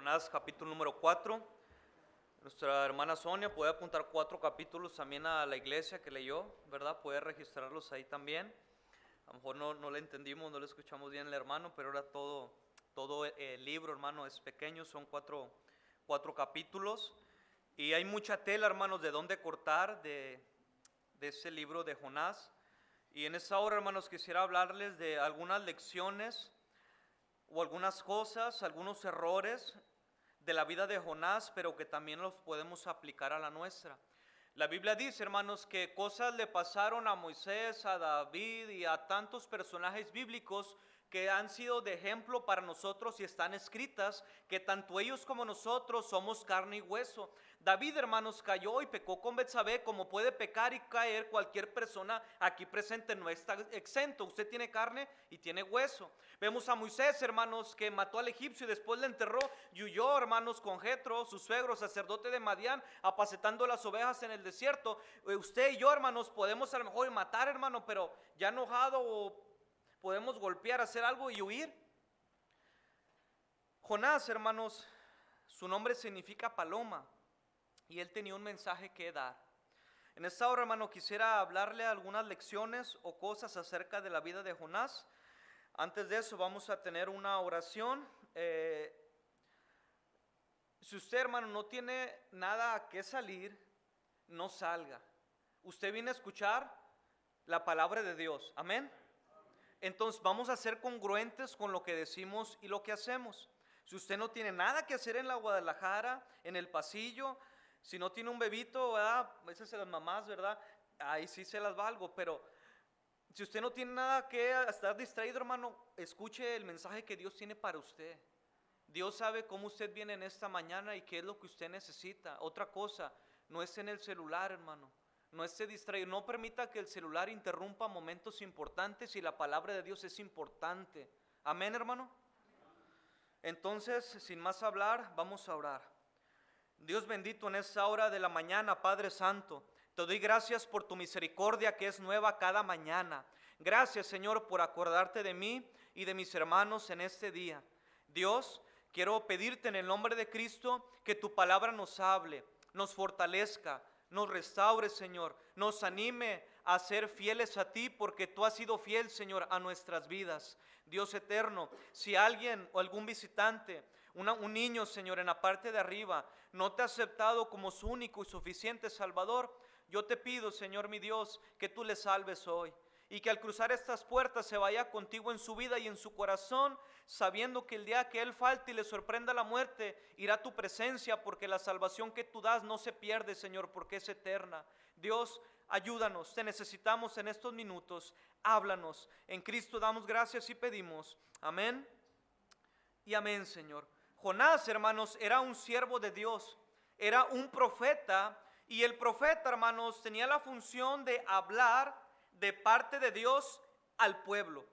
Jonás capítulo número 4. Nuestra hermana Sonia puede apuntar 4 capítulos también a la iglesia que leyó, ¿verdad? Puede registrarlos ahí también. A lo mejor no le entendimos, no le escuchamos bien el hermano, pero era todo el libro, hermano, es pequeño, son cuatro capítulos. Y hay mucha tela, hermanos, de dónde cortar de ese libro de Jonás. Y en esta hora, hermanos, quisiera hablarles de algunas lecciones o algunas cosas, algunos errores de la vida de Jonás, pero que también los podemos aplicar a la nuestra. La Biblia dice, hermanos, que cosas le pasaron a Moisés, a David y a tantos personajes bíblicos que han sido de ejemplo para nosotros y están escritas, que tanto ellos como nosotros somos carne y hueso. David, hermanos, cayó y pecó con Betsabé, como puede pecar y caer cualquier persona aquí presente, no está exento. Usted tiene carne y tiene hueso. Vemos a Moisés, hermanos, que mató al egipcio y después le enterró y huyó, hermanos, con Jetro, su suegro, sacerdote de Madián, apacetando las ovejas en el desierto. Usted y yo, hermanos, podemos a lo mejor matar, hermano, pero ya enojado o podemos golpear, hacer algo y huir. Jonás, hermanos, su nombre significa paloma y él tenía un mensaje que dar. En esta hora, hermano, quisiera hablarle algunas lecciones o cosas acerca de la vida de Jonás. Antes de eso vamos a tener una oración. Si usted, hermano, no tiene nada a qué salir, no salga. Usted viene a escuchar la palabra de Dios, amén. Entonces vamos a ser congruentes con lo que decimos y lo que hacemos. Si usted no tiene nada que hacer en la Guadalajara, en el pasillo, si no tiene un bebito, ¿verdad? A veces las mamás, ¿verdad? Ahí sí se las valgo, pero si usted no tiene nada que estar distraído, hermano, escuche el mensaje que Dios tiene para usted. Dios sabe cómo usted viene en esta mañana y qué es lo que usted necesita. Otra cosa, no es en el celular, hermano. No esté distraído, no permita que el celular interrumpa momentos importantes y la palabra de Dios es importante. Amén, hermano. Entonces, sin más hablar, vamos a orar. Dios bendito, en esta hora de la mañana, Padre Santo, te doy gracias por tu misericordia que es nueva cada mañana. Gracias, Señor, por acordarte de mí y de mis hermanos en este día. Dios, quiero pedirte en el nombre de Cristo que tu palabra nos hable, nos fortalezca, nos restaure, Señor, nos anime a ser fieles a ti, porque tú has sido fiel, Señor, a nuestras vidas. Dios eterno, si alguien o algún visitante, un niño, Señor, en la parte de arriba, no te ha aceptado como su único y suficiente Salvador, yo te pido, Señor mi Dios, que tú le salves hoy. Y que al cruzar estas puertas se vaya contigo en su vida y en su corazón, sabiendo que el día que él falte y le sorprenda la muerte, irá a tu presencia, porque la salvación que tú das no se pierde, Señor, porque es eterna. Dios, ayúdanos, te necesitamos en estos minutos, háblanos. En Cristo damos gracias y pedimos, amén y amén, Señor. Jonás, hermanos, era un siervo de Dios, era un profeta, y el profeta, hermanos, tenía la función de hablar de parte de Dios al pueblo.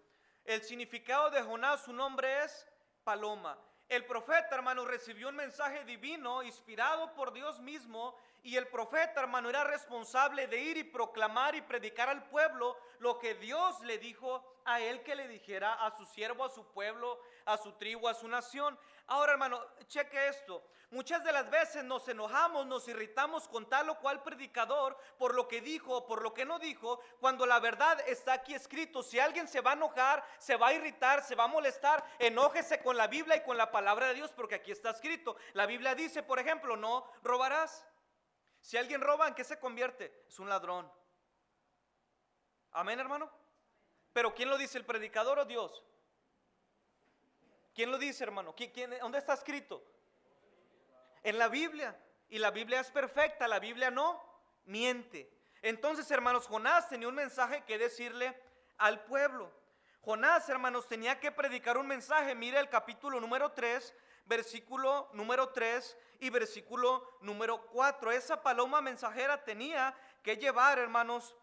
El significado de Jonás, su nombre es paloma. El profeta, hermano, recibió un mensaje divino inspirado por Dios mismo, y el profeta, hermano, era responsable de ir y proclamar y predicar al pueblo lo que Dios le dijo a él que le dijera a su siervo, a su pueblo, a su tribu, a su nación. Ahora, hermano, cheque esto. Muchas de las veces nos enojamos, nos irritamos con tal o cual predicador por lo que dijo o por lo que no dijo, cuando la verdad está aquí escrito. Si alguien se va a enojar, se va a irritar, se va a molestar, enójese con la Biblia y con la palabra de Dios, porque aquí está escrito. La Biblia dice, por ejemplo, no robarás. Si alguien roba, ¿en qué se convierte? Es un ladrón. Amén, hermano. Pero ¿quién lo dice, el predicador o Dios? ¿Quién lo dice, hermano? ¿Dónde está escrito? En la Biblia. Y la Biblia es perfecta, la Biblia no miente. Entonces, hermanos, Jonás tenía un mensaje que decirle al pueblo. Jonás, hermanos, tenía que predicar un mensaje. Mire el capítulo número 3, versículo número 3 y versículo número 4. Esa paloma mensajera tenía que llevar, hermanos,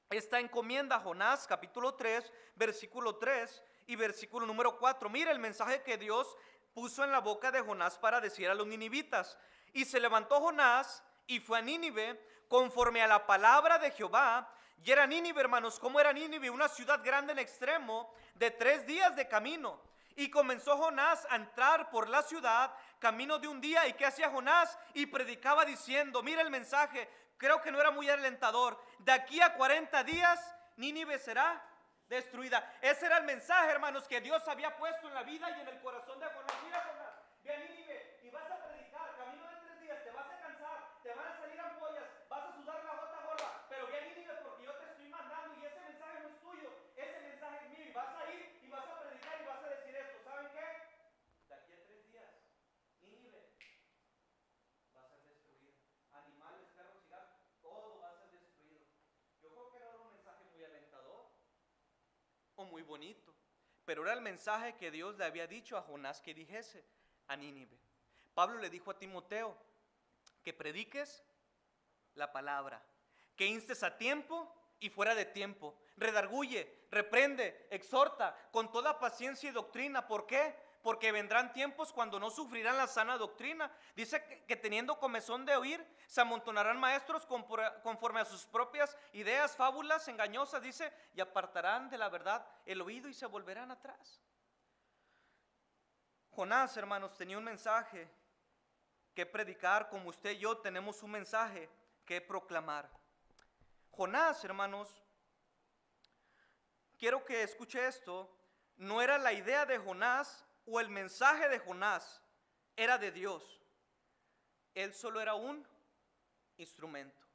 esta encomienda. Jonás, capítulo 3, versículo 3 y versículo número 4. Mire el mensaje que Dios puso en la boca de Jonás para decir a los ninivitas. Y se levantó Jonás y fue a Nínive conforme a la palabra de Jehová. Y era Nínive, hermanos, ¿cómo era Nínive? Una ciudad grande en extremo, de 3 días de camino. Y comenzó Jonás a entrar por la ciudad, camino de un día. ¿Y qué hacía Jonás? Y predicaba diciendo, mira el mensaje, creo que no era muy alentador. De aquí a 40 días, Nínive será destruida. Ese era el mensaje, hermanos, que Dios había puesto en la vida y en el corazón de Jonás. Mira, Jonás, ve a Nínive y vas a predicar, camino de 3 días, te vas a cansar, te van a salir ampollas, vas a sudar la gota gorda, pero ve a Nínive porque yo te estoy mandando y ese mensaje no es tuyo, ese mensaje es mío. Y vas a ir y vas a predicar y vas a decir esto, ¿saben qué? De aquí a 3 días, Nínive va a ser destruida. Animales, perros y gatos, todo va a ser destruido. Yo creo que no era un mensaje muy alentador o muy bonito, pero era el mensaje que Dios le había dicho a Jonás que dijese a Nínive. Pablo le dijo a Timoteo que prediques la palabra, que instes a tiempo y fuera de tiempo, redarguye, reprende, exhorta con toda paciencia y doctrina. ¿Por qué? Porque vendrán tiempos cuando no sufrirán la sana doctrina. Dice que teniendo comezón de oír, se amontonarán maestros conforme a sus propias ideas, fábulas engañosas, dice, y apartarán de la verdad el oído y se volverán atrás. Jonás, hermanos, tenía un mensaje que predicar, como usted y yo tenemos un mensaje que proclamar. Jonás, hermanos, quiero que escuche esto, no era la idea de Jonás o el mensaje de Jonás, era de Dios. Él solo era un instrumento.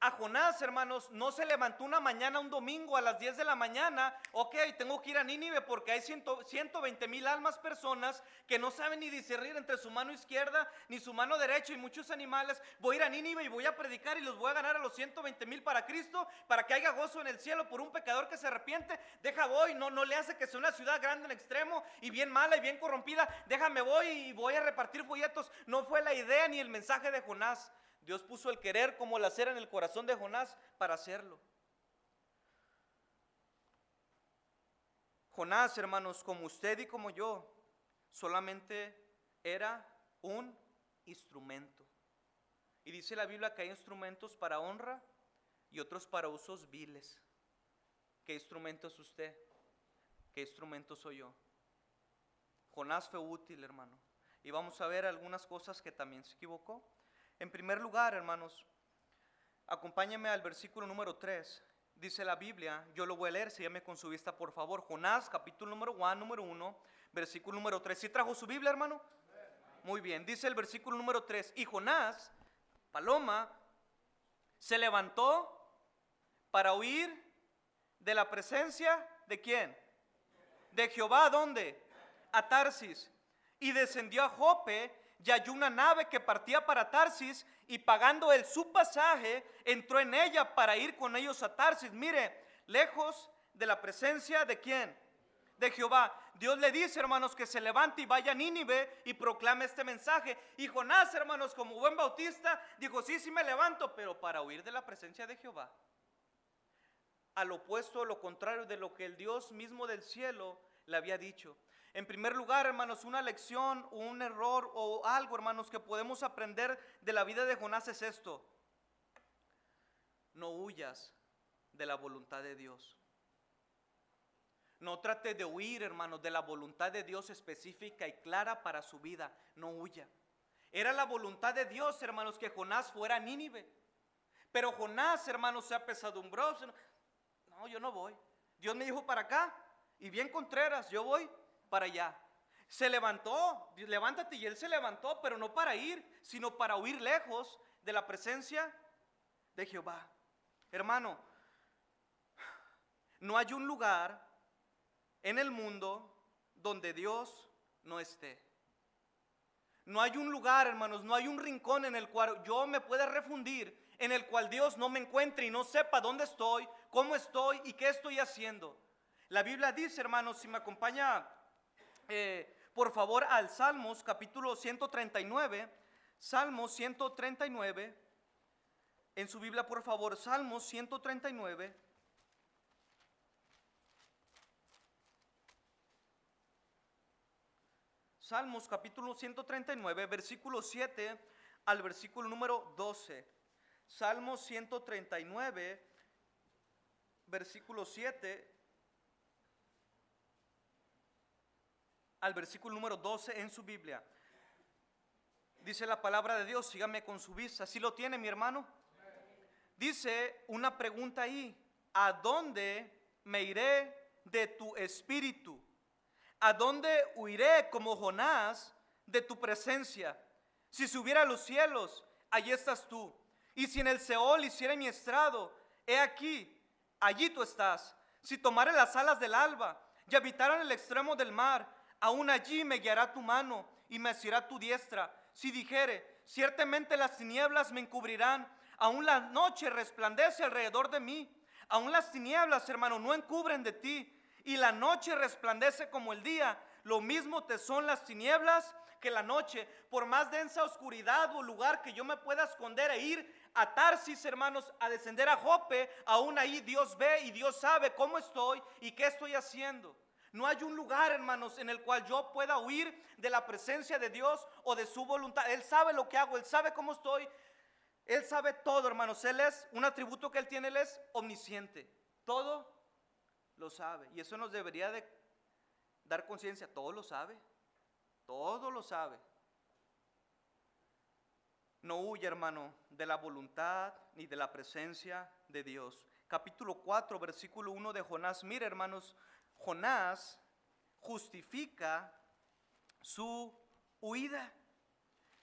A Jonás, hermanos, no se levantó una mañana, un domingo a las 10 de la mañana, ok, tengo que ir a Nínive porque hay 120,000 almas personas que no saben ni discernir entre su mano izquierda ni su mano derecha y muchos animales. Voy a ir a Nínive y voy a predicar y los voy a ganar a los 120,000 para Cristo, para que haya gozo en el cielo por un pecador que se arrepiente. Voy, no le hace que sea una ciudad grande en extremo y bien mala y bien corrompida. Déjame voy y voy a repartir folletos. No fue la idea ni el mensaje de Jonás. Dios puso el querer como el hacer en el corazón de Jonás para hacerlo. Jonás, hermanos, como usted y como yo, solamente era un instrumento. Y dice la Biblia que hay instrumentos para honra y otros para usos viles. ¿Qué instrumento es usted? ¿Qué instrumento soy yo? Jonás fue útil, hermano. Y vamos a ver algunas cosas que también se equivocó. En primer lugar, hermanos, acompáñenme al versículo número 3. Dice la Biblia, yo lo voy a leer, sígueme con su vista por favor. Jonás, capítulo número 1, versículo número 3. ¿Sí trajo su Biblia, hermano? Muy bien, dice el versículo número 3. Y Jonás, paloma, se levantó para huir de la presencia ¿de quién? De Jehová. ¿Dónde? A Tarsis. Y descendió a Jope y halló una nave que partía para Tarsis, y pagando él su pasaje, entró en ella para ir con ellos a Tarsis. Mire, lejos de la presencia ¿de quién? De Jehová. Dios le dice, hermanos, que se levante y vaya a Nínive y proclame este mensaje. Y Jonás, hermanos, como buen bautista, dijo, sí me levanto, pero para huir de la presencia de Jehová. Al opuesto, lo contrario de lo que el Dios mismo del cielo le había dicho. En primer lugar, hermanos, una lección o un error o algo, hermanos, que podemos aprender de la vida de Jonás es esto: no huyas de la voluntad de Dios. No trate de huir, hermanos, de la voluntad de Dios específica y clara para su vida. No huya. Era la voluntad de Dios, hermanos, que Jonás fuera a Nínive. Pero Jonás, hermanos, se apesadumbró. No, yo no voy. Dios me dijo para acá. Y bien Contreras, yo voy para allá. Se levantó, levántate, y él se levantó, pero no para ir, sino para huir lejos de la presencia de Jehová. Hermano, no hay un lugar en el mundo donde Dios no esté. No hay un lugar, hermanos, no hay un rincón en el cual yo me pueda refundir, en el cual Dios no me encuentre y no sepa dónde estoy, cómo estoy y qué estoy haciendo. La Biblia dice, hermanos, si me acompaña por favor al Salmos capítulo 139, Salmos 139, en su Biblia por favor, Salmos 139. Salmos capítulo 139, versículo 7 al versículo número 12. Salmos 139, versículo 7 al versículo número 12 en su Biblia. Dice la palabra de Dios, sígame con su vista. ¿Sí lo tiene, mi hermano? Dice una pregunta ahí: ¿a dónde me iré de tu espíritu? ¿A dónde huiré como Jonás de tu presencia? Si subiera a los cielos, allí estás tú. Y si en el Seol hiciera mi estrado, he aquí, allí tú estás. Si tomare las alas del alba y habitara en el extremo del mar, aún allí me guiará tu mano y me asirá tu diestra. Si dijere, ciertamente las tinieblas me encubrirán, aún la noche resplandece alrededor de mí. Aún las tinieblas, hermano, no encubren de ti, y la noche resplandece como el día. Lo mismo te son las tinieblas que la noche. Por más densa oscuridad o lugar que yo me pueda esconder e ir a Tarsis, hermanos, a descender a Jope, aún ahí Dios ve y Dios sabe cómo estoy y qué estoy haciendo. No hay un lugar, hermanos, en el cual yo pueda huir de la presencia de Dios o de su voluntad. Él sabe lo que hago, Él sabe cómo estoy, Él sabe todo, hermanos. Él es, un atributo que Él tiene, Él es omnisciente. Todo lo sabe. Y eso nos debería de dar conciencia. Todo lo sabe. Todo lo sabe. No huye, hermano, de la voluntad ni de la presencia de Dios. Capítulo 4, versículo 1 de Jonás. Mire, hermanos, Jonás justifica su huida.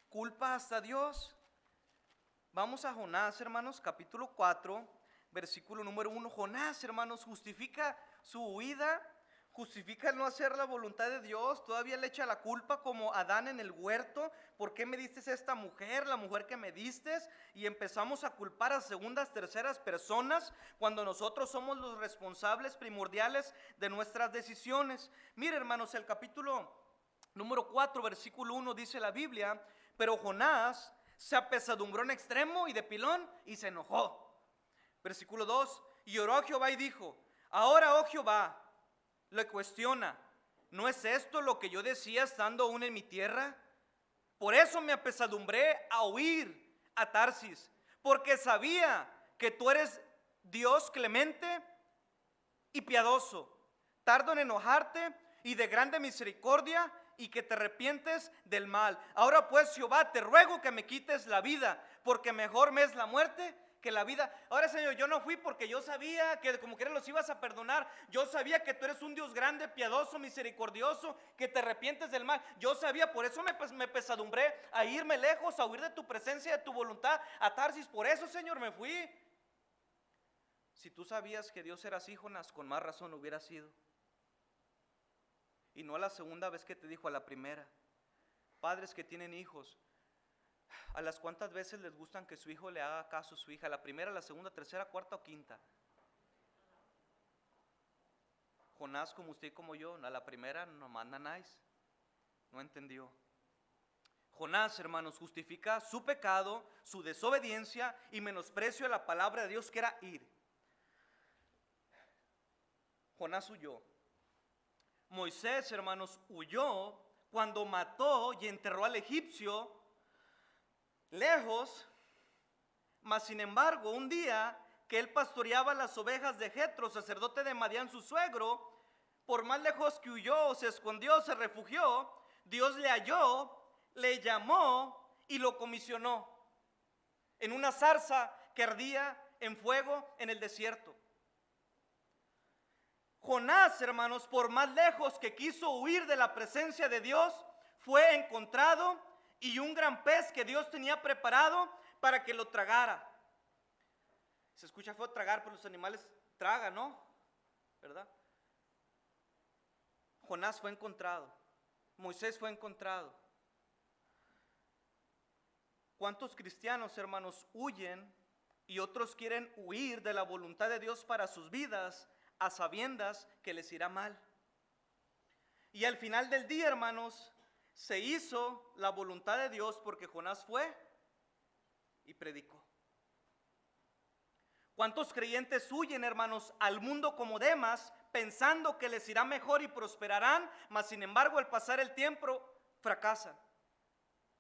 Culpa hasta Dios. Vamos a Jonás, hermanos, capítulo 4, versículo número 1. Jonás, hermanos, justifica su huida, justifica el no hacer la voluntad de Dios. Todavía le echa la culpa como Adán en el huerto. ¿Por qué me diste esta mujer, la mujer que me diste? Y empezamos a culpar a segundas, terceras personas, cuando nosotros somos los responsables primordiales de nuestras decisiones. Mire, hermanos, el capítulo número 4, versículo 1 dice la Biblia: pero Jonás se apesadumbró en extremo y de pilón y se enojó. Versículo 2: y oró a Jehová y dijo: ahora, oh Jehová, le cuestiona, ¿no es esto lo que yo decía estando aún en mi tierra? Por eso me apesadumbré a huir a Tarsis, porque sabía que tú eres Dios clemente y piadoso, tardo en enojarte y de grande misericordia, y que te arrepientes del mal. Ahora pues, Jehová, te ruego que me quites la vida, porque mejor me es la muerte que la vida. Ahora, Señor, yo no fui porque yo sabía que como quiera los ibas a perdonar. Yo sabía que tú eres un Dios grande, piadoso, misericordioso, que te arrepientes del mal. Yo sabía, por eso me pesadumbré a irme lejos, a huir de tu presencia, de tu voluntad, a Tarsis. Por eso, Señor, me fui. Si tú sabías que Dios era así, Jonás, con más razón hubiera sido. Y no a la segunda vez que te dijo, a la primera. Padres que tienen hijos, ¿a las cuántas veces les gustan que su hijo le haga caso a su hija? ¿La primera, la segunda, tercera, cuarta o quinta? Jonás, como usted y como yo, a la primera no manda nice. No entendió. Jonás, hermanos, justifica su pecado, su desobediencia y menosprecio a la palabra de Dios, que era ir. Jonás huyó. Moisés, hermanos, huyó cuando mató y enterró al egipcio lejos. Mas sin embargo, un día que él pastoreaba las ovejas de Jetro, sacerdote de Madián, su suegro, por más lejos que huyó, se escondió, se refugió, Dios le halló, le llamó y lo comisionó en una zarza que ardía en fuego en el desierto. Jonás, hermanos, por más lejos que quiso huir de la presencia de Dios, fue encontrado, y un gran pez que Dios tenía preparado para que lo tragara. Se escucha feo tragar, pero los animales tragan, ¿no? ¿Verdad? Jonás fue encontrado. Moisés fue encontrado. ¿Cuántos cristianos, hermanos, huyen y otros quieren huir de la voluntad de Dios para sus vidas, a sabiendas que les irá mal? Y al final del día, hermanos, se hizo la voluntad de Dios, porque Jonás fue y predicó. ¿Cuántos creyentes huyen, hermanos, al mundo como Demas, pensando que les irá mejor y prosperarán, mas sin embargo al pasar el tiempo fracasan?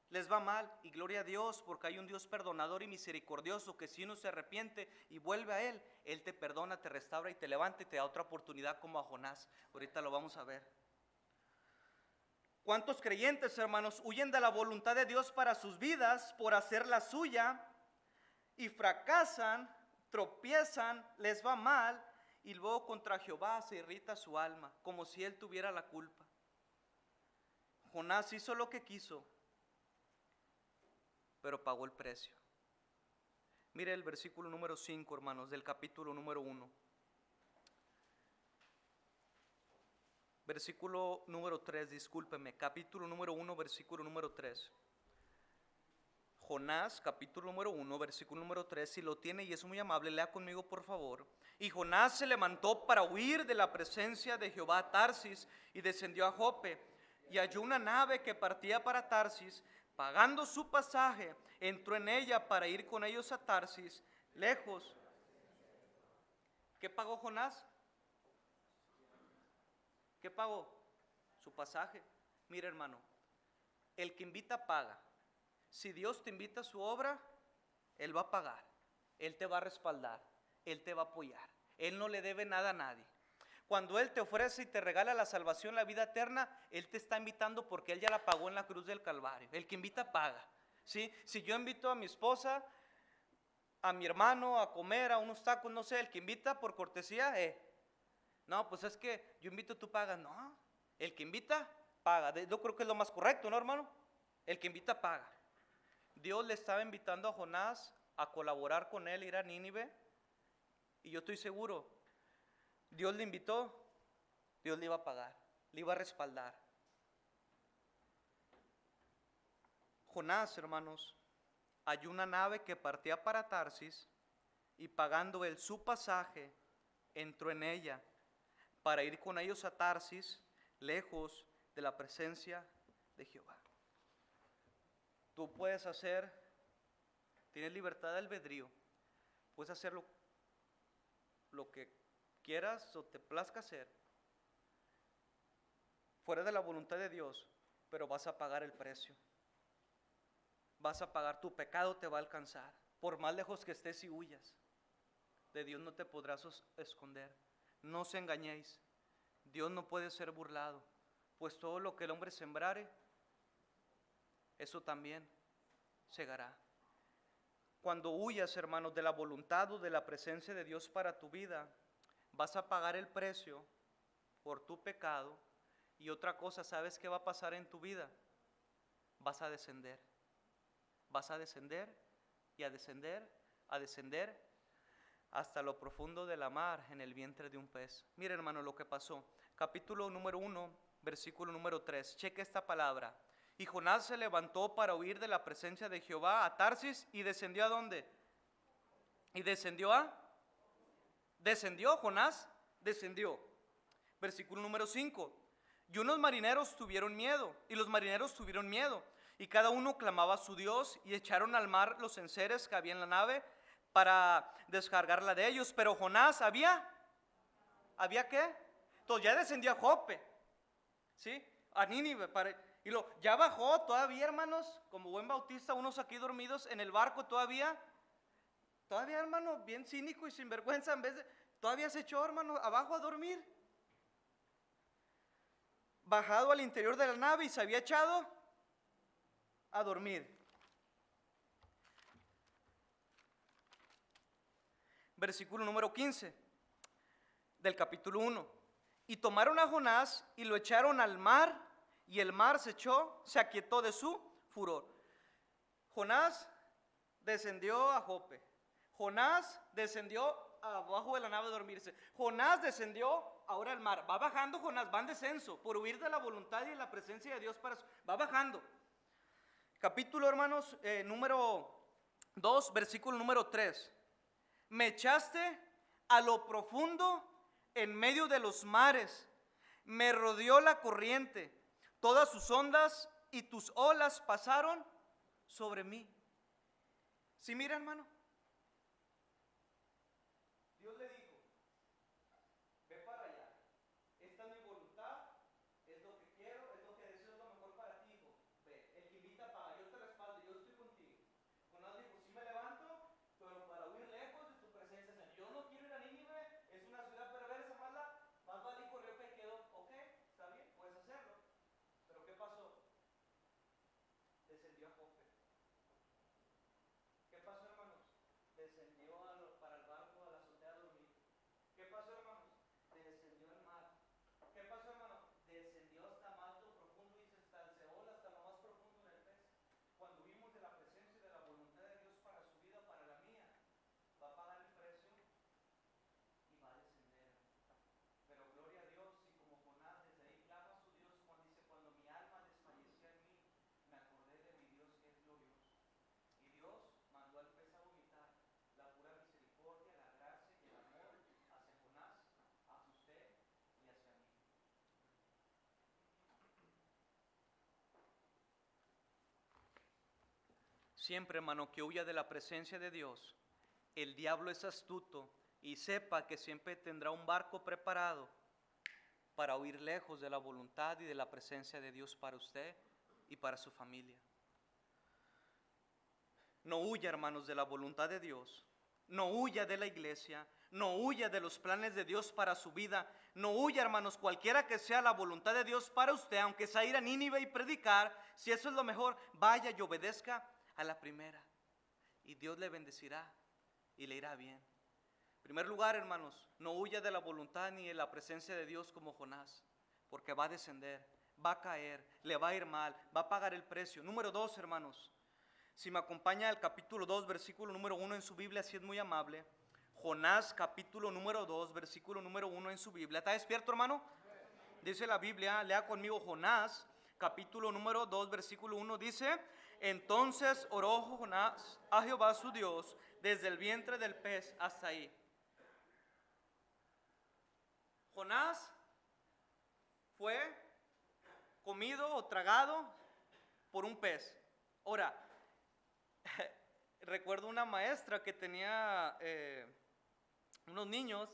Les va mal, y gloria a Dios, porque hay un Dios perdonador y misericordioso, que si uno se arrepiente y vuelve a Él, Él te perdona, te restaura y te levanta y te da otra oportunidad, como a Jonás. Ahorita lo vamos a ver. ¿Cuántos creyentes, hermanos, huyen de la voluntad de Dios para sus vidas por hacer la suya y fracasan, tropiezan, les va mal y luego contra Jehová se irrita su alma, como si él tuviera la culpa? Jonás hizo lo que quiso, pero pagó el precio. Mire el versículo número 5, hermanos, del capítulo número 1. Versículo número 3, discúlpeme, capítulo número 1, versículo número 3. Jonás, capítulo número 1, versículo número 3, si lo tiene y es muy amable, lea conmigo por favor. Y Jonás se levantó para huir de la presencia de Jehová a Tarsis y descendió a Jope. Y halló una nave que partía para Tarsis, pagando su pasaje, entró en ella para ir con ellos a Tarsis, lejos. ¿Qué pagó Jonás? ¿Qué pagó? Su pasaje. Mira, hermano, el que invita paga. Si Dios te invita a su obra, Él va a pagar, Él te va a respaldar, Él te va a apoyar. Él no le debe nada a nadie. Cuando Él te ofrece y te regala la salvación, la vida eterna, Él te está invitando porque Él ya la pagó en la cruz del Calvario. El que invita paga. ¿Sí? Si yo invito a mi esposa, a mi hermano a comer, a unos tacos, no sé, el que invita por cortesía, no, pues es que yo invito, tú pagas. No, el que invita paga. Yo creo que es lo más correcto, ¿no, hermano? El que invita paga. Dios le estaba invitando a Jonás a colaborar con él, ir a Nínive, y yo estoy seguro, Dios le invitó, Dios le iba a pagar, le iba a respaldar. Jonás, hermanos, halló una nave que partía para Tarsis y pagando él su pasaje, entró en ella para ir con ellos a Tarsis, lejos de la presencia de Jehová. Tú puedes hacer, tienes libertad de albedrío, puedes hacer lo que quieras o te plazca hacer, fuera de la voluntad de Dios, pero vas a pagar el precio. Vas a pagar, tu pecado te va a alcanzar, por más lejos que estés y huyas. De Dios no te podrás esconder. No os engañéis, Dios no puede ser burlado, pues todo lo que el hombre sembrare, eso también segará. Cuando huyas, hermanos, de la voluntad o de la presencia de Dios para tu vida, vas a pagar el precio por tu pecado. Y otra cosa, ¿sabes qué va a pasar en tu vida? Vas a descender. Vas a descender y a descender, a descender hasta lo profundo de la mar en el vientre de un pez. Mira, hermano, lo que pasó. Capítulo número 1, versículo número 3. Cheque esta palabra. Y Jonás se levantó para huir de la presencia de Jehová a Tarsis y descendió ¿a dónde? Y descendió ¿descendió Jonás? Descendió. Versículo número 5. Y unos marineros tuvieron miedo, y los marineros tuvieron miedo, y cada uno clamaba a su Dios, y echaron al mar los enseres que había en la nave para descargarla de ellos. Pero Jonás ¿había qué? Entonces ya descendió a Jope, ¿sí? A Nínive, ya bajó todavía, hermanos, como buen bautista, unos aquí dormidos en el barco todavía, hermano, bien cínico y sinvergüenza, todavía se echó, hermano, abajo a dormir. Bajado al interior de la nave y se había echado a dormir. Versículo número 15 del capítulo 1. Y tomaron a Jonás y lo echaron al mar, y el mar se aquietó de su furor. Jonás descendió a Jope. Jonás descendió abajo de la nave a dormirse. Jonás descendió ahora al mar. Va bajando Jonás, va en descenso por huir de la voluntad y de la presencia de Dios. Va bajando. Capítulo, hermanos, número 2, versículo número 3. Me echaste a lo profundo en medio de los mares. Me rodeó la corriente. Todas sus ondas y tus olas pasaron sobre mí. ¿Sí mira, hermano? Dios le dijo, ve para allá. Esta es mi voluntad, es lo que quiero, es lo que deseo, es lo mejor para ti, hijo. Ve, el que invita paga, yo te respaldo, yo estoy contigo. Jonás dijo, sí me levanto, pero para huir lejos de tu presencia, Señor. Yo no quiero ir a Nínive, es una ciudad perversa, más vale correr que quedó. Ok, está bien, puedes hacerlo. Pero ¿qué pasó? descendió a Jope. ¿Qué pasó, hermanos? Descendió para el barco, a la azotea a dormir. ¿Qué pasó, hermanos? Descendió al mar. ¿Qué pasó, hermano? Descendió hasta más lo profundo, dice, hasta el Seol, hasta lo más profundo del pez. Cuando vimos de la presencia y de la voluntad de Dios para su vida, para la mía, va a pagar el precio y va a descender. Pero gloria a Dios, y como Jonás desde ahí clama a su Dios, Juan dice, cuando mi alma desfallecía en mí, me acordé de mi Dios que es glorioso. Y Dios mandó al pez a vomitar la pura misericordia, la gracia y el amor hacia Jonás, hacia usted y hacia mí. Siempre, hermano, que huya de la presencia de Dios, el diablo es astuto y sepa que siempre tendrá un barco preparado para huir lejos de la voluntad y de la presencia de Dios para usted y para su familia. No huya, hermanos, de la voluntad de Dios. No huya de la iglesia. No huya de los planes de Dios para su vida. No huya, hermanos, cualquiera que sea la voluntad de Dios para usted, aunque sea ir a Nínive y predicar, si eso es lo mejor, vaya y obedezca a la primera. Y Dios le bendecirá y le irá bien. En primer lugar, hermanos, no huya de la voluntad ni de la presencia de Dios como Jonás, porque va a descender, va a caer, le va a ir mal, va a pagar el precio. Número 2, hermanos, si me acompaña al capítulo 2, versículo número 1 en su Biblia, si es muy amable. Jonás, capítulo número 2, versículo número 1 en su Biblia. ¿Está despierto, hermano? Dice la Biblia, lea conmigo Jonás, capítulo número 2, versículo 1, dice: entonces oró Jonás a Jehová su Dios desde el vientre del pez hasta ahí. Jonás fue comido o tragado por un pez. Ahora, recuerdo una maestra que tenía unos niños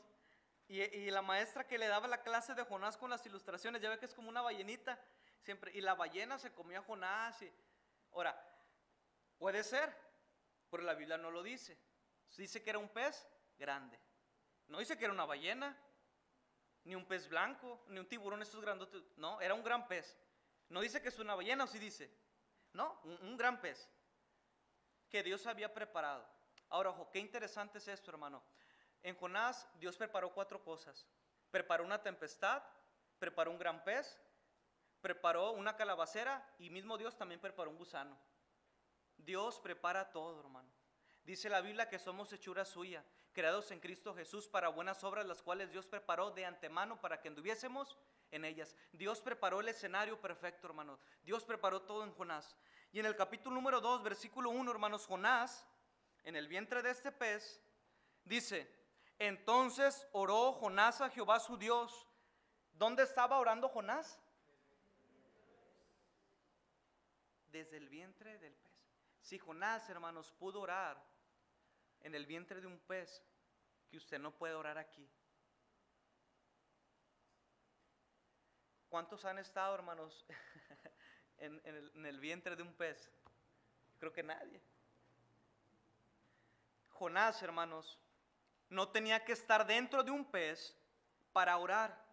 y la maestra que le daba la clase de Jonás con las ilustraciones, ya ve que es como una ballenita siempre, y la ballena se comía a Jonás. Ahora, puede ser, pero la Biblia no lo dice. Dice que era un pez grande, no dice que era una ballena, ni un pez blanco, ni un tiburón estos grandotes. No, era un gran pez. No dice que es una ballena, o sí dice. No, un gran pez que Dios había preparado. Ahora, ojo, qué interesante es esto, hermano. En Jonás, Dios preparó 4 cosas. Preparó una tempestad, preparó un gran pez, preparó una calabacera y mismo Dios también preparó un gusano. Dios prepara todo, hermano. Dice la Biblia que somos hechura suya, creados en Cristo Jesús para buenas obras, las cuales Dios preparó de antemano para que anduviésemos en ellas. Dios preparó el escenario perfecto, hermano. Dios preparó todo en Jonás. Y en el capítulo número 2, versículo 1, hermanos, Jonás, en el vientre de este pez, dice: entonces oró Jonás a Jehová su Dios. ¿Dónde estaba orando Jonás? Desde el vientre del pez. Si Jonás, hermanos, pudo orar en el vientre de un pez, que usted no puede orar aquí. ¿Cuántos han estado, hermanos, en el vientre de un pez? Creo que nadie. Jonás, hermanos, no tenía que estar dentro de un pez para orar.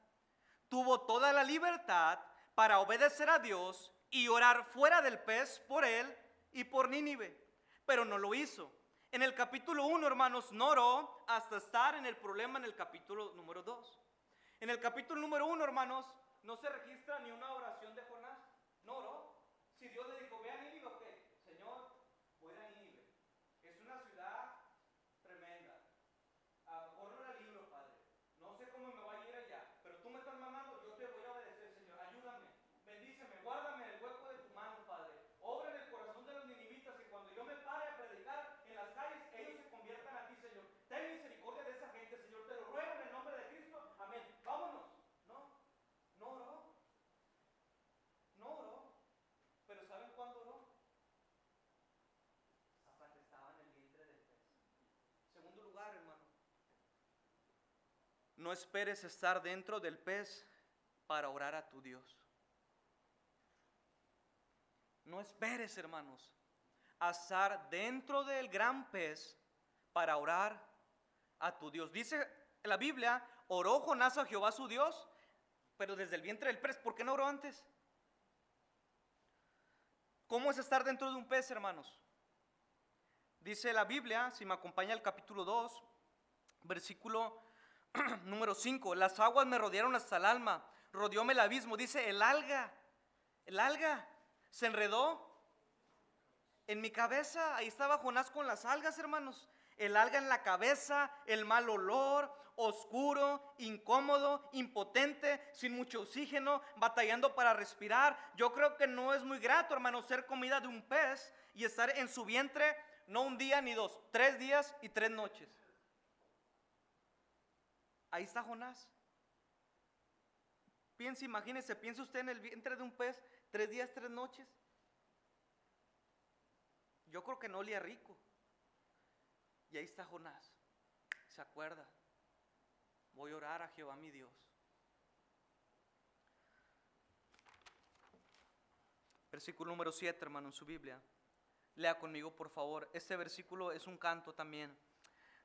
Tuvo toda la libertad para obedecer a Dios y orar fuera del pez por él y por Nínive, pero no lo hizo. En el capítulo 1, hermanos, no oró hasta estar en el problema en el capítulo número 2. En el capítulo número 1, hermanos, no se registra ni una oración de Jonás. No oró. Si Dios le dijo, ve a Nínive, ok, Señor, voy a Nínive. Es una ciudad tremenda. Corre el libro, Padre. No sé cómo me va a ir allá, pero tú me estás mandando, yo te voy a obedecer, Señor. Ayúdame, bendíceme, guárdame en el hueco de tu mano, Padre. Obra en el corazón de los ninivitas, que cuando yo me pare a predicar en las calles, ellos se conviertan a ti, Señor. Ten misericordia de esa gente, Señor. Te lo ruego en el nombre de Cristo. Amén. Vámonos. No oró. No oró. Pero ¿saben cuándo oró? Hasta que estaba en el vientre del pez. Segundo lugar, hermano, no esperes estar dentro del pez para orar a tu Dios. No esperes, hermanos, a estar dentro del gran pez para orar a tu Dios. Dice la Biblia, oró Jonás a Jehová su Dios, pero desde el vientre del pez. ¿Por qué no oró antes? ¿Cómo es estar dentro de un pez, hermanos? Dice la Biblia, si me acompaña al capítulo 2, versículo número 5, las aguas me rodearon hasta el alma, rodeóme el abismo. Dice el alga se enredó en mi cabeza. Ahí estaba Jonás con las algas, hermanos. El alga en la cabeza, el mal olor, oscuro, incómodo, impotente, sin mucho oxígeno, batallando para respirar. Yo creo que no es muy grato, hermanos, ser comida de un pez y estar en su vientre, no un día ni dos, 3 días y 3 noches. Ahí está Jonás. Imagínese, piensa usted en el vientre de un pez, 3 días, 3 noches. Yo creo que no olía rico. Y ahí está Jonás. ¿Se acuerda? Voy a orar a Jehová mi Dios. Versículo número 7, hermano, en su Biblia. Lea conmigo, por favor. Este versículo es un canto también.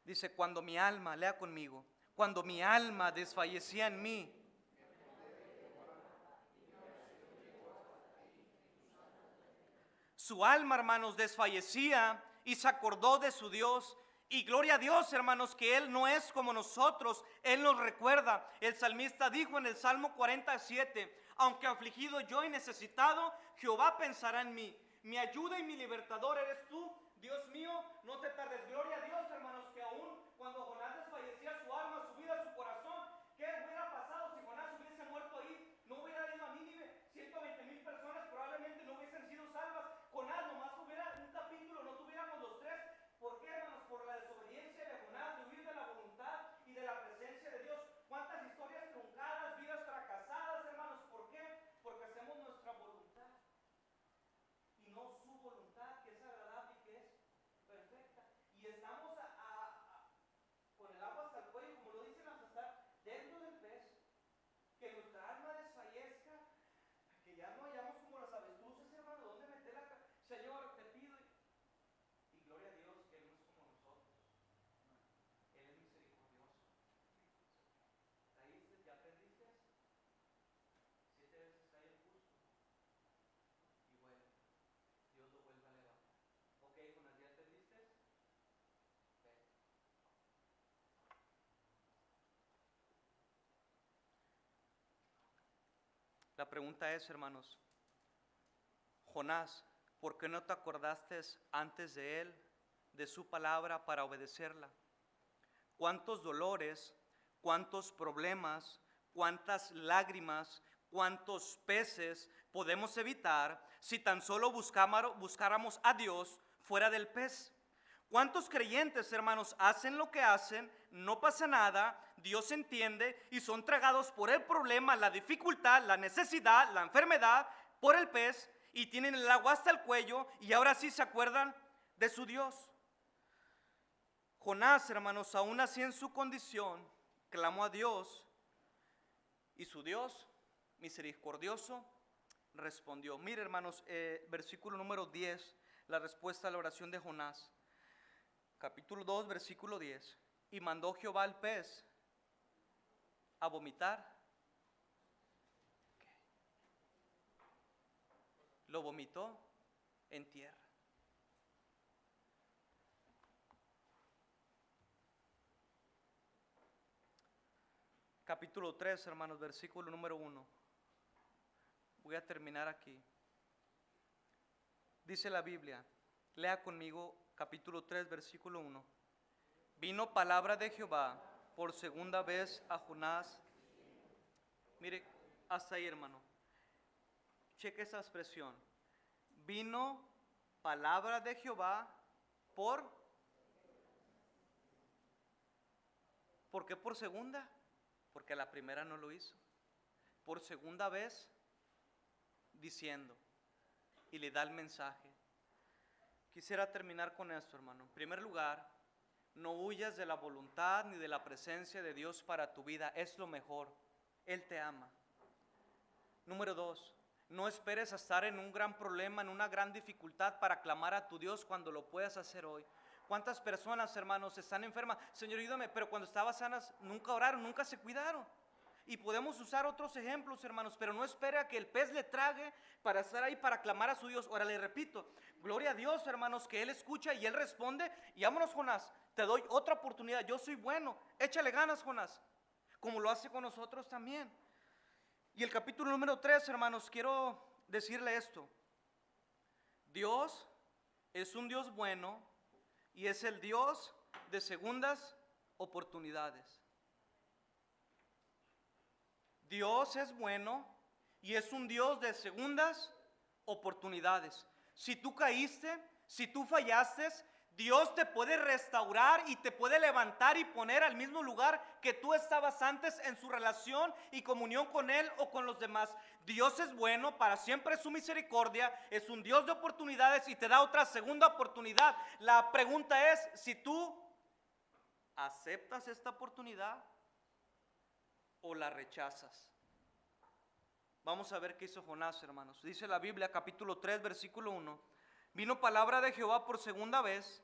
Dice, cuando mi alma, lea conmigo, cuando mi alma desfallecía en mí, su alma, hermanos, desfallecía y se acordó de su Dios. Y gloria a Dios, hermanos, que Él no es como nosotros. Él nos recuerda. El salmista dijo en el Salmo 47, aunque afligido yo y necesitado, Jehová pensará en mí. Mi ayuda y mi libertador eres tú, Dios mío. No te tardes. Gloria a Dios, hermanos, que aún cuando Jonás desfallecía su alma, su vida, su corazón, ¿qué hubiera pasado si Jonás hubiese muerto ahí? No hubiera ido a Nínive. 120,000 personas probablemente no hubiesen sido salvas. Jonás nomás tuviera un capítulo, no tuviéramos los 3. ¿Por qué, hermanos? Por la desobediencia de Jonás, de huir de la voluntad y de la presencia de Dios. ¿Cuántas historias truncadas, vidas fracasadas, hermanos? ¿Por qué? Porque hacemos nuestra voluntad y no su voluntad, que es agradable y que es perfecta. Y estamos con el agua hasta el cuello, como lo dicen, hasta estar dentro del pez, que nuestra alma desfallezca, que ya no hayamos como las avestruces, hermano, ¿dónde meter la cabeza? Señor, te pido. Y gloria a Dios que Él no es como nosotros. Él es misericordioso. ¿Caíste? ¿Ya perdiste? 7 veces cae el justo. Y bueno, Dios lo vuelve a levantar. Ok, Jonás, ¿ya perdiste? Ve. La pregunta es, hermanos, Jonás, ¿por qué no te acordaste antes de Él, de su palabra, para obedecerla? ¿Cuántos dolores, cuántos problemas, cuántas lágrimas, cuántos peces podemos evitar si tan solo buscáramos a Dios fuera del pez? ¿Cuántos creyentes, hermanos, hacen lo que hacen, no pasa nada, Dios entiende y son tragados por el problema, la dificultad, la necesidad, la enfermedad, por el pez y tienen el agua hasta el cuello y ahora sí se acuerdan de su Dios? Jonás, hermanos, aún así en su condición, clamó a Dios y su Dios, misericordioso, respondió. Mire, hermanos, versículo número 10, la respuesta a la oración de Jonás. Capítulo 2, versículo 10. Y mandó Jehová al pez a vomitar. Lo vomitó en tierra. Capítulo 3, hermanos, versículo número 1. Voy a terminar aquí. Dice la Biblia, lea conmigo capítulo 3, versículo 1. Vino palabra de Jehová por segunda vez a Jonás. Mire, hasta ahí, hermano. Cheque esa expresión. Vino palabra de Jehová ¿por qué por segunda? Porque la primera no lo hizo. Por segunda vez diciendo, y le da el mensaje. Quisiera terminar con esto, hermano. En primer lugar, no huyas de la voluntad ni de la presencia de Dios para tu vida. Es lo mejor. Él te ama. Número 2, no esperes a estar en un gran problema, en una gran dificultad para clamar a tu Dios cuando lo puedas hacer hoy. ¿Cuántas personas, hermanos, están enfermas? Señor, ayúdame, pero cuando estaban sanas nunca oraron, nunca se cuidaron. Y podemos usar otros ejemplos, hermanos, pero no espere a que el pez le trague para estar ahí, para clamar a su Dios. Ahora le repito, gloria a Dios, hermanos, que Él escucha y Él responde. Y vámonos, Jonás, te doy otra oportunidad, yo soy bueno, échale ganas, Jonás, como lo hace con nosotros también. Y el capítulo número 3, hermanos, quiero decirle esto. Dios es un Dios bueno y es el Dios de segundas oportunidades. Dios es bueno y es un Dios de segundas oportunidades. Si tú caíste, si tú fallaste, Dios te puede restaurar y te puede levantar y poner al mismo lugar que tú estabas antes en su relación y comunión con Él o con los demás. Dios es bueno, para siempre es su misericordia, es un Dios de oportunidades y te da otra segunda oportunidad. La pregunta es si tú aceptas esta oportunidad o la rechazas. Vamos a ver qué hizo Jonás, hermanos. Dice la Biblia, capítulo 3, versículo 1. Vino palabra de Jehová por segunda vez.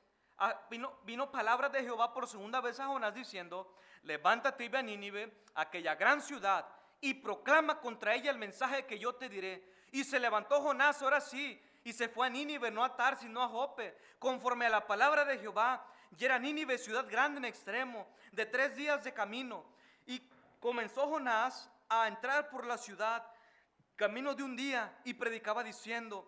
Vino palabra de Jehová por segunda vez a Jonás diciendo: levántate y ve a Nínive, aquella gran ciudad, y proclama contra ella el mensaje que yo te diré. Y se levantó Jonás, ahora sí, y se fue a Nínive, no a Tarsis, no a Jope, conforme a la palabra de Jehová. Y era Nínive ciudad grande en extremo, de 3 días de camino. Y comenzó Jonás a entrar por la ciudad, camino de un día, y predicaba diciendo: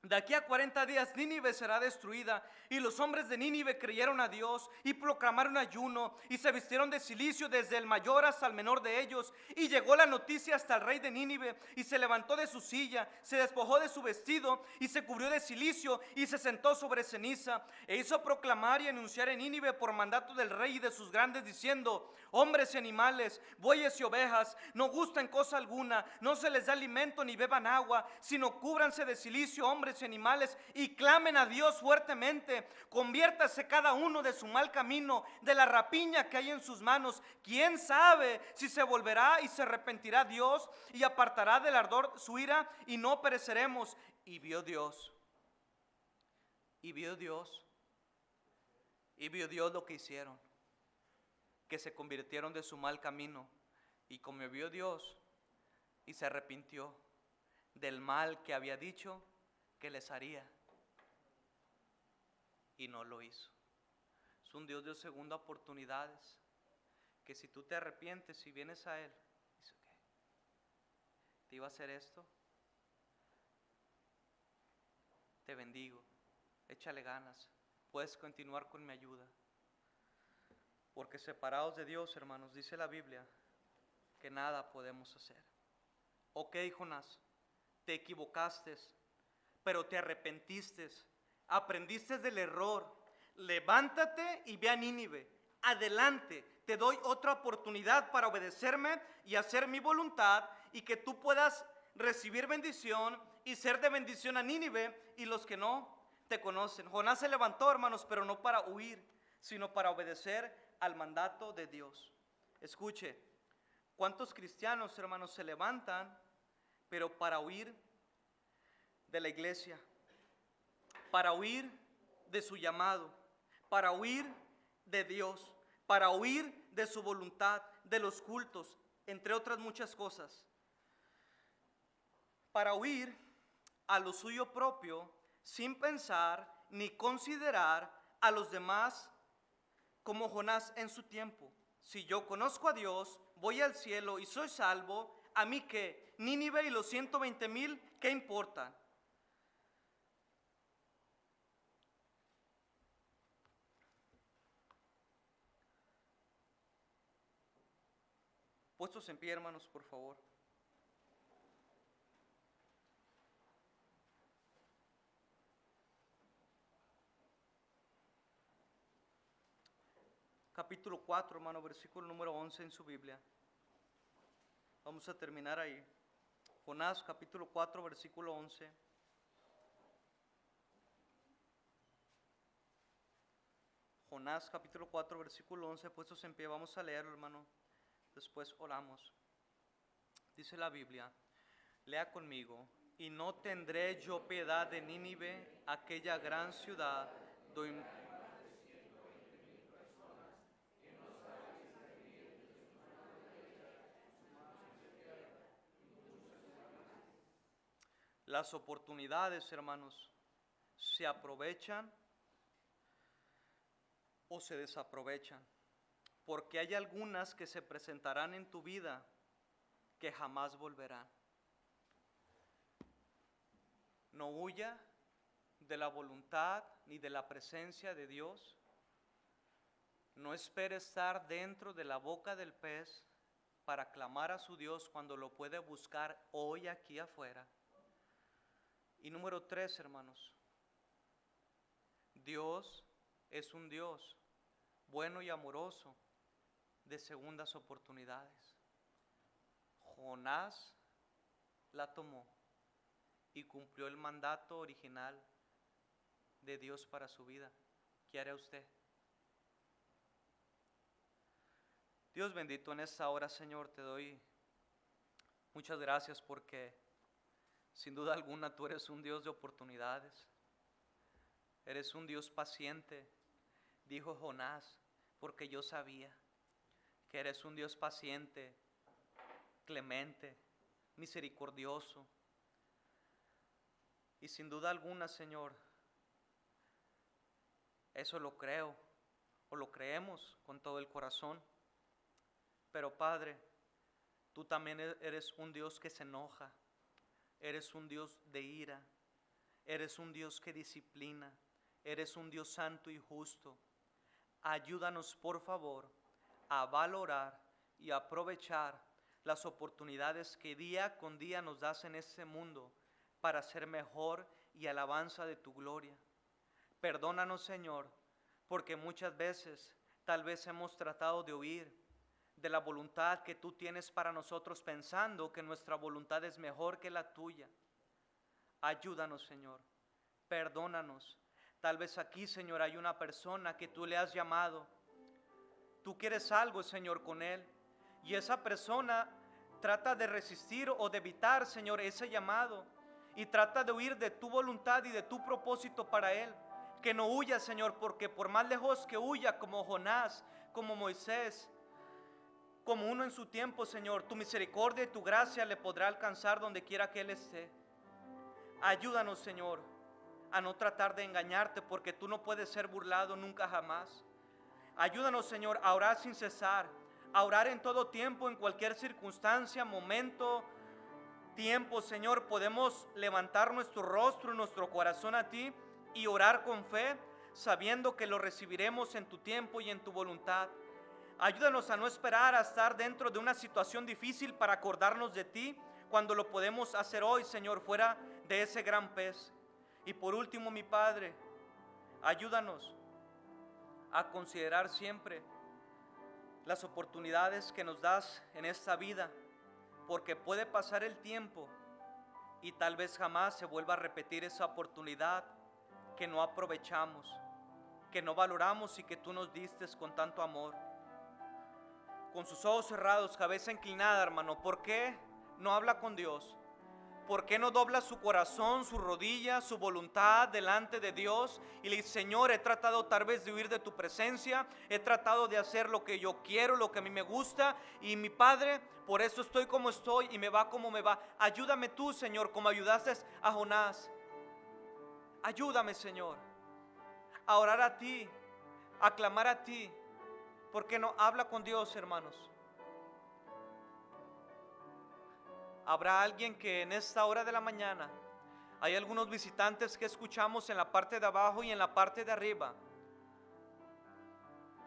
de aquí a 40 días Nínive será destruida. Y los hombres de Nínive creyeron a Dios y proclamaron ayuno y se vistieron de cilicio desde el mayor hasta el menor de ellos. Y llegó la noticia hasta el rey de Nínive y se levantó de su silla, se despojó de su vestido y se cubrió de cilicio y se sentó sobre ceniza. E hizo proclamar y anunciar en Nínive por mandato del rey y de sus grandes diciendo: hombres y animales, bueyes y ovejas, no gustan cosa alguna, no se les da alimento ni beban agua, sino cúbranse de cilicio hombres y animales y clamen a Dios fuertemente. Conviértase cada uno de su mal camino, de la rapiña que hay en sus manos. ¿Quién sabe si se volverá y se arrepentirá Dios y apartará del ardor su ira y no pereceremos? Y vio Dios, y vio Dios, y vio Dios lo que hicieron, que se convirtieron de su mal camino. Y como vio Dios y se arrepintió del mal que había dicho que les haría, y no lo hizo. Es un Dios de segunda oportunidades, que si tú te arrepientes y vienes a Él, dice: ok, te iba a hacer esto, te bendigo, échale ganas, puedes continuar con mi ayuda. Porque separados de Dios, hermanos, dice la Biblia que nada podemos hacer. Ok, Jonás, te equivocaste, pero te arrepentiste, aprendiste del error. Levántate y ve a Nínive. Adelante, te doy otra oportunidad para obedecerme y hacer mi voluntad, y que tú puedas recibir bendición y ser de bendición a Nínive y los que no te conocen. Jonás se levantó, hermanos, pero no para huir, sino para obedecer al mandato de Dios. Escuche, ¿cuántos cristianos, hermanos, se levantan pero para huir de la iglesia, para huir de su llamado, para huir de Dios, para huir de su voluntad, de los cultos, entre otras muchas cosas, para huir a lo suyo propio sin pensar ni considerar a los demás, como Jonás en su tiempo? Si yo conozco a Dios, voy al cielo y soy salvo, ¿a mí qué? Nínive y los 120,000, ¿qué importan? Puestos en pie, hermanos, por favor. Capítulo 4, hermano, versículo número 11 en su Biblia. Vamos a terminar ahí. Jonás, capítulo 4, versículo 11. Jonás, capítulo 4, versículo 11, puestos en pie, vamos a leerlo, hermano. Después oramos. Dice la Biblia, lea conmigo: y no tendré yo piedad de Nínive, aquella gran ciudad donde Las oportunidades, hermanos, se aprovechan o se desaprovechan, porque hay algunas que se presentarán en tu vida que jamás volverán. No huya de la voluntad ni de la presencia de Dios. No espere estar dentro de la boca del pez para clamar a su Dios cuando lo puede buscar hoy aquí afuera. Y número 3, hermanos, Dios es un Dios bueno y amoroso de segundas oportunidades. Jonás la tomó y cumplió el mandato original de Dios para su vida. ¿Qué hará usted? Dios bendito, en esta hora, Señor, te doy muchas gracias porque sin duda alguna tú eres un Dios de oportunidades. Eres un Dios paciente, dijo Jonás, porque yo sabía que eres un Dios paciente, clemente, misericordioso. Y sin duda alguna, Señor, eso lo creo o lo creemos con todo el corazón. Pero Padre, tú también eres un Dios que se enoja, eres un Dios de ira, eres un Dios que disciplina, eres un Dios santo y justo. Ayúdanos, por favor, a valorar y aprovechar las oportunidades que día con día nos das en este mundo para ser mejor y alabanza de tu gloria. Perdónanos, Señor, porque muchas veces tal vez hemos tratado de huir de la voluntad que tú tienes para nosotros, pensando que nuestra voluntad es mejor que la tuya. Ayúdanos, Señor, perdónanos. Tal vez aquí, Señor, hay una persona que tú le has llamado. Tú quieres algo, Señor, con él, y esa persona trata de resistir o de evitar, Señor, ese llamado, y trata de huir de tu voluntad y de tu propósito para él. Que no huya, Señor, porque por más lejos que huya, como Jonás, como Moisés, como uno en su tiempo, Señor, tu misericordia y tu gracia le podrá alcanzar donde quiera que él esté. Ayúdanos, Señor, a no tratar de engañarte, porque tú no puedes ser burlado nunca jamás. Ayúdanos, Señor, a orar sin cesar, a orar en todo tiempo, en cualquier circunstancia, momento, tiempo, Señor. Podemos levantar nuestro rostro, nuestro corazón a ti y orar con fe, sabiendo que lo recibiremos en tu tiempo y en tu voluntad. Ayúdanos a no esperar a estar dentro de una situación difícil para acordarnos de ti, cuando lo podemos hacer hoy, Señor, fuera de ese gran pez. Y por último, mi Padre, ayúdanos a considerar siempre las oportunidades que nos das en esta vida, porque puede pasar el tiempo y tal vez jamás se vuelva a repetir esa oportunidad que no aprovechamos, que no valoramos y que tú nos diste con tanto amor. Con sus ojos cerrados, cabeza inclinada, hermano, ¿por qué no habla con Dios? ¿Por qué no dobla su corazón, su rodilla, su voluntad delante de Dios? Y le dice: Señor, he tratado tal vez de huir de tu presencia, he tratado de hacer lo que yo quiero, lo que a mí me gusta, y mi Padre, por eso estoy como estoy y me va como me va. Ayúdame tú, Señor, como ayudaste a Jonás. Ayúdame, Señor, a orar a ti, a clamar a ti. ¿Por qué no habla con Dios, hermanos? Habrá alguien que en esta hora de la mañana, hay algunos visitantes que escuchamos en la parte de abajo y en la parte de arriba,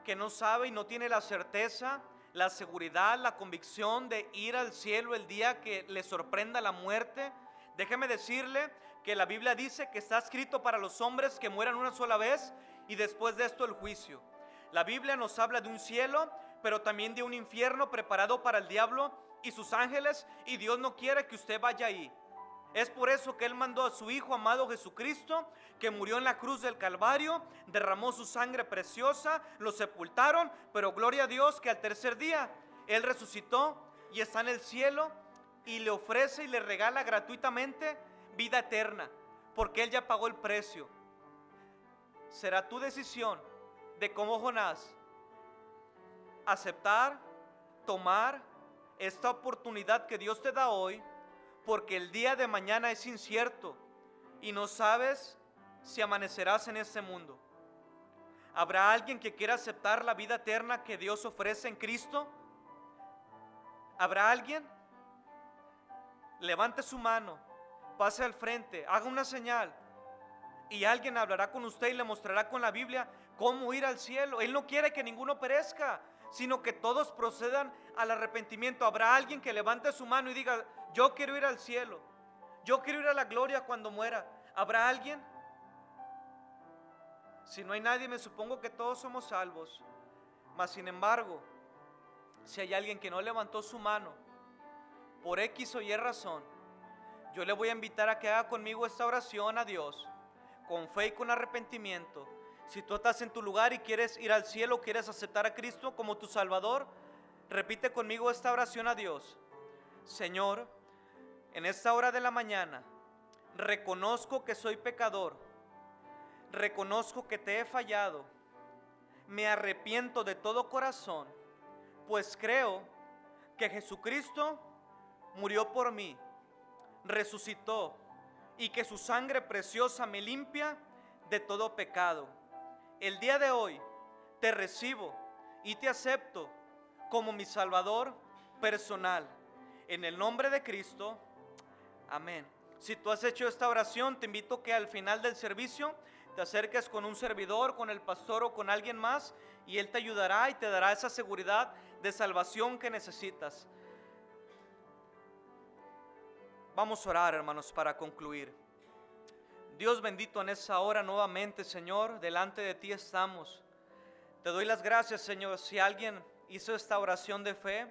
que no sabe y no tiene la certeza, la seguridad, la convicción de ir al cielo el día que le sorprenda la muerte. Déjeme decirle que la Biblia dice que está escrito para los hombres que mueran una sola vez y después de esto el juicio. La Biblia nos habla de un cielo, pero también de un infierno preparado para el diablo y sus ángeles, y Dios no quiere que usted vaya ahí. Es por eso que Él mandó a su Hijo amado Jesucristo, que murió en la cruz del Calvario, derramó su sangre preciosa, lo sepultaron, pero gloria a Dios que al tercer día Él resucitó y está en el cielo y le ofrece y le regala gratuitamente vida eterna, porque Él ya pagó el precio. Será tu decisión de como Jonás aceptar, tomar esta oportunidad que Dios te da hoy, porque el día de mañana es incierto y no sabes si amanecerás en este mundo. ¿Habrá alguien que quiera aceptar la vida eterna que Dios ofrece en Cristo? ¿Habrá alguien? Levante su mano, pase al frente, haga una señal y alguien hablará con usted y le mostrará con la Biblia cómo ir al cielo. Él no quiere que ninguno perezca, sino que todos procedan al arrepentimiento. Habrá alguien que levante su mano y diga: yo quiero ir al cielo, yo quiero ir a la gloria cuando muera. ¿Habrá alguien? Si no hay nadie, me supongo que todos somos salvos. Mas sin embargo, si hay alguien que no levantó su mano por X o Y razón, yo le voy a invitar a que haga conmigo esta oración a Dios, con fe y con arrepentimiento. Si tú estás en tu lugar y quieres ir al cielo, quieres aceptar a Cristo como tu Salvador, repite conmigo esta oración a Dios. Señor, en esta hora de la mañana, reconozco que soy pecador, reconozco que te he fallado, me arrepiento de todo corazón, pues creo que Jesucristo murió por mí, resucitó y que su sangre preciosa me limpia de todo pecado. El día de hoy te recibo y te acepto como mi Salvador personal. En el nombre de Cristo, amén. Si tú has hecho esta oración, te invito a que al final del servicio te acerques con un servidor, con el pastor o con alguien más, y él te ayudará y te dará esa seguridad de salvación que necesitas. Vamos a orar, hermanos, para concluir. Dios bendito, en esa hora nuevamente, Señor, delante de ti estamos. Te doy las gracias, Señor, si alguien hizo esta oración de fe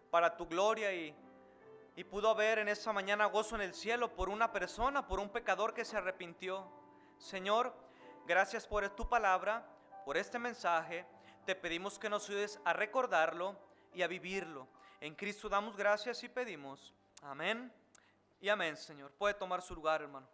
para tu gloria y pudo haber en esta mañana gozo en el cielo por una persona, por un pecador que se arrepintió. Señor, gracias por tu palabra, por este mensaje. Te pedimos que nos ayudes a recordarlo y a vivirlo. En Cristo damos gracias y pedimos. Amén y amén, Señor. Puede tomar su lugar, hermano.